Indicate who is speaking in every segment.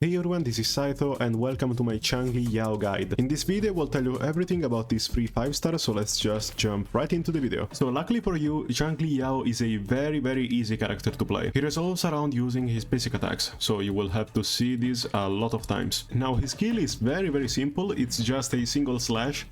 Speaker 1: Hey everyone, this is Saito and welcome to my XIANGLI YAO guide. In this video we'll tell you everything about this free 5-star, so let's just jump right into the video. So luckily for you, XIANGLI YAO is a very easy character to play. He resolves around using his basic attacks, so you will have to see this a lot of times. Now his skill is very simple, it's just a single slash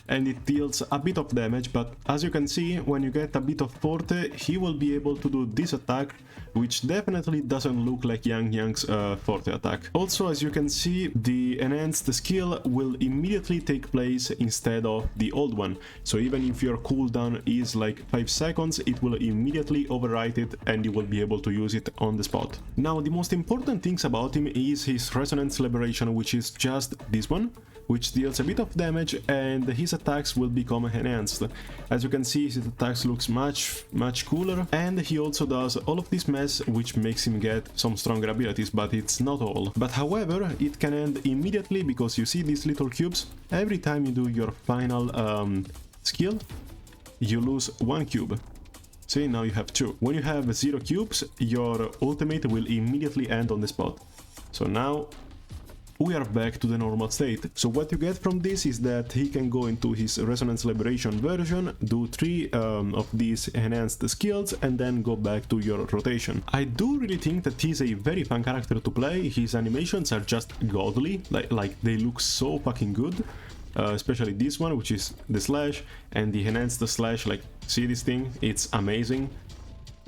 Speaker 1: and it deals a bit of damage, but as you can see, when you get a bit of Forte, he will be able to do this attack, which definitely doesn't look like Yang's Forte attack. Also, as you can see, the enhanced skill will immediately take place instead of the old one. So even if your cooldown is like 5 seconds, it will immediately overwrite it and you will be able to use it on the spot. Now, the most important things about him is his Resonance Liberation, which is just this one, which deals a bit of damage and his attacks will become enhanced. As you can see, his attacks looks much cooler, and he also does all of this mess, which makes him get some stronger abilities, but it's not all. But however, it can end immediately because you see these little cubes. Every time you do your final skill, you lose 1 cube. See, now you have 2. When you have 0 cubes, your ultimate will immediately end on the spot. So now we are back to the normal state. So what you get from this is that he can go into his Resonance Liberation version, do 3 of these enhanced skills, and then go back to your rotation. I do really think that he's a very fun character to play. His animations are just godly, like they look so fucking good. Especially this one, which is the slash, and the enhanced slash, like, see this thing? It's amazing.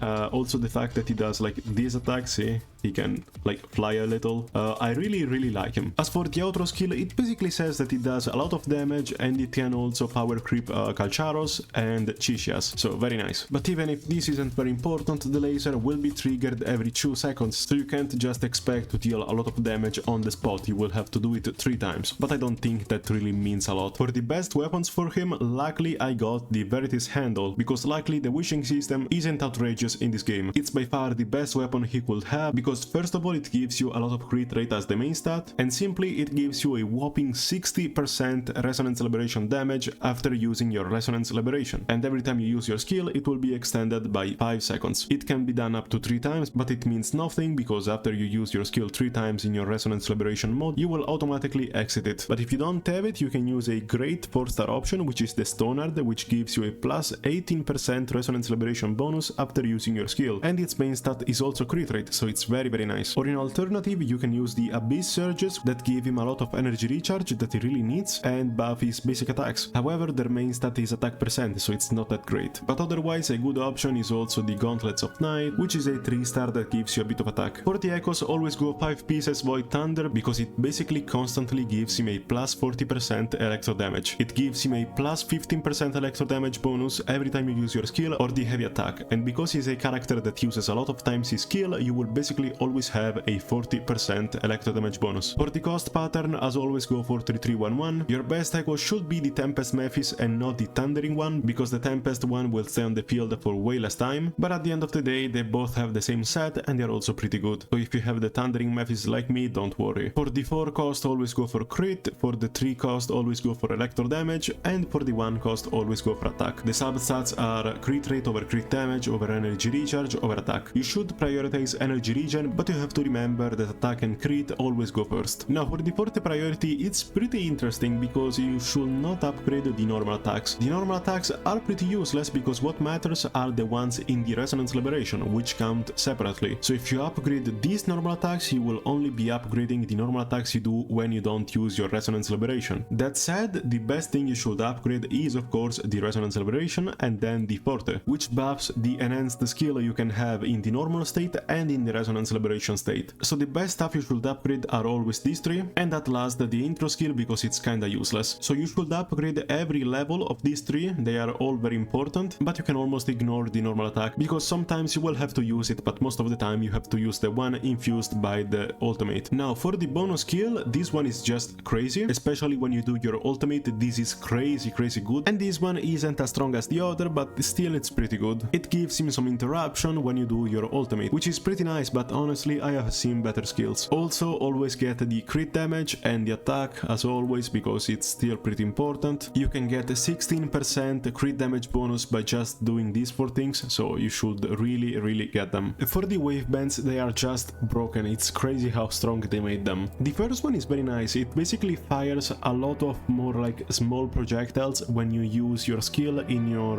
Speaker 1: Also the fact that he does like these attacks, see? He can like fly a little. I really like him. As for the outro skill, it basically says that it does a lot of damage and it can also power creep Calcharos and Chishias, so very nice. But even if this isn't very important, the laser will be triggered every 2 seconds, so you can't just expect to deal a lot of damage on the spot, you will have to do it 3 times. But I don't think that really means a lot. For the best weapons for him, luckily I got the Verity's Handle, because luckily the wishing system isn't outrageous in this game. It's by far the best weapon he could have, because first of all it gives you a lot of crit rate as the main stat, and simply it gives you a whopping 60% Resonance Liberation damage after using your Resonance Liberation, and every time you use your skill it will be extended by 5 seconds. It can be done up to 3 times, but it means nothing, because after you use your skill 3 times in your Resonance Liberation mode, you will automatically exit it. But if you don't have it, you can use a great 4-star option, which is the Stonard, which gives you a plus 18% Resonance Liberation bonus after using your skill, and its main stat is also crit rate, so it's very nice. Or in alternative, you can use the Abyss Surges that give him a lot of energy recharge that he really needs and buff his basic attacks. However, their main stat is attack percent, so it's not that great. But otherwise, a good option is also the Gauntlets of Night, which is a 3-star that gives you a bit of attack. For the Echoes, always go 5 pieces Void Thunder, because it basically constantly gives him a plus 40% electro damage. It gives him a plus 15% electro damage bonus every time you use your skill or the heavy attack, and because he's a character that uses a lot of times his skill, you will basically always have a 40% electro damage bonus. For the cost pattern, as always, go for 3311. Your best echo should be the Tempest Mephis and not the Thundering one, because the Tempest one will stay on the field for way less time, but at the end of the day they both have the same set and they're also pretty good. So if you have the Thundering Mephis like me, don't worry. For the 4 cost, always go for crit, for the 3 cost, always go for electro damage, and for the 1 cost, always go for attack. The substats are crit rate over crit damage over energy recharge over attack. You should prioritize energy regen, but you have to remember that attack and crit always go first. Now for the Forte priority, it's pretty interesting because you should not upgrade the normal attacks. The normal attacks are pretty useless because what matters are the ones in the Resonance Liberation, which count separately. So if you upgrade these normal attacks, you will only be upgrading the normal attacks you do when you don't use your Resonance Liberation. That said, the best thing you should upgrade is of course the Resonance Liberation and then the Forte, which buffs the enhanced skill you can have in the normal state and in the Resonance Liberation state. So the best stuff you should upgrade are always these 3, and at last the intro skill, because it's kinda useless. So you should upgrade every level of these 3, they are all very important, but you can almost ignore the normal attack, because sometimes you will have to use it, but most of the time you have to use the one infused by the ultimate. Now for the bonus skill, this one is just crazy, especially when you do your ultimate, this is crazy good, and this one isn't as strong as the other, but still it's pretty good. It gives him some interruption when you do your ultimate, which is pretty nice, but honestly I have seen better skills. Also, always get the crit damage and the attack as always, because it's still pretty important. You can get a 16% crit damage bonus by just doing these 4 things, so you should really get them. For the wavebands, they are just broken. It's crazy how strong they made them. The first one is very nice. It basically fires a lot of more like small projectiles when you use your skill in your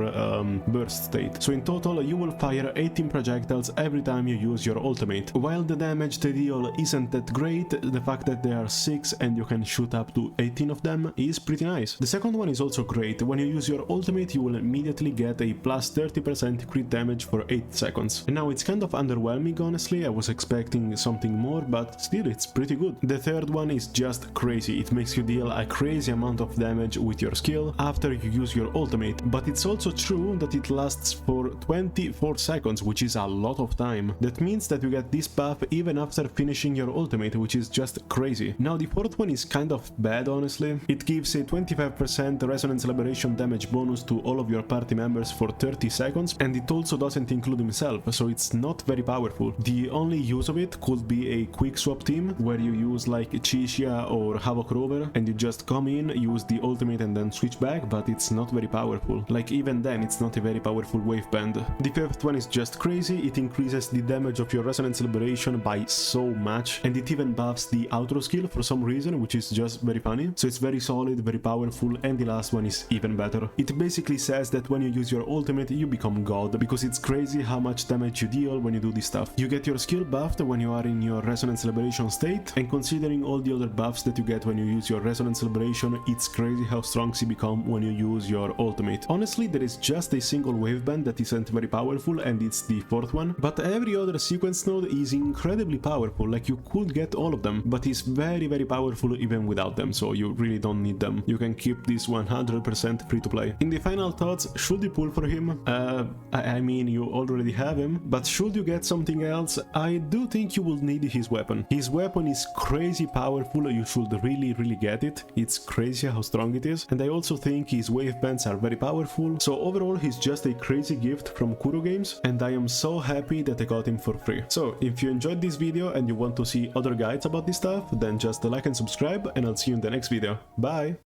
Speaker 1: burst state. So in total you will fire 18 projectiles every time you use your ultimate. While the damage they deal isn't that great, the fact that there are 6 and you can shoot up to 18 of them is pretty nice. The second one is also great. When you use your ultimate you will immediately get a plus 30% crit damage for 8 seconds. And now it's kind of underwhelming honestly, I was expecting something more, but still it's pretty good. The third one is just crazy. It makes you deal a crazy amount of damage with your skill after you use your ultimate, but it's also true that it lasts for 24 seconds, which is a lot of time. That means that you get this buff even after finishing your ultimate, which is just crazy. Now the fourth one is kind of bad honestly. It gives a 25% resonance liberation damage bonus to all of your party members for 30 seconds, and it also doesn't include himself, so it's not very powerful. The only use of it could be a quick swap team where you use like XIANGLI or Havoc Rover and you just come in, use the ultimate and then switch back, but it's not very powerful. Like even then it's not a very powerful waveband. The fifth one is just crazy. It increases the damage of your resonance liberation by so much, and it even buffs the outro skill for some reason, which is just very funny. So it's very solid, very powerful, and the last one is even better. It basically says that when you use your ultimate you become god, because it's crazy how much damage you deal when you do this stuff. You get your skill buffed when you are in your resonance liberation state, and considering all the other buffs that you get when you use your resonance liberation, it's crazy how strong you become when you use your ultimate. Honestly, there is just a single waveband that isn't very powerful, and it's the fourth one, but every other sequence node is incredibly powerful. Like you could get all of them, but it's very powerful even without them, so you really don't need them. You can keep this 100% free to play. In the final thoughts, should you pull for him? I mean, you already have him, but should you get something else? I do think you will need his weapon. His weapon is crazy powerful, you should really get it. It's crazy how strong it is, and I also think his wavebands are very powerful, so overall he's just a crazy gift from Kuro Games, and I am so happy that I got him for free. So if you enjoyed this video and you want to see other guides about this stuff, then just like and subscribe, and I'll see you in the next video. Bye!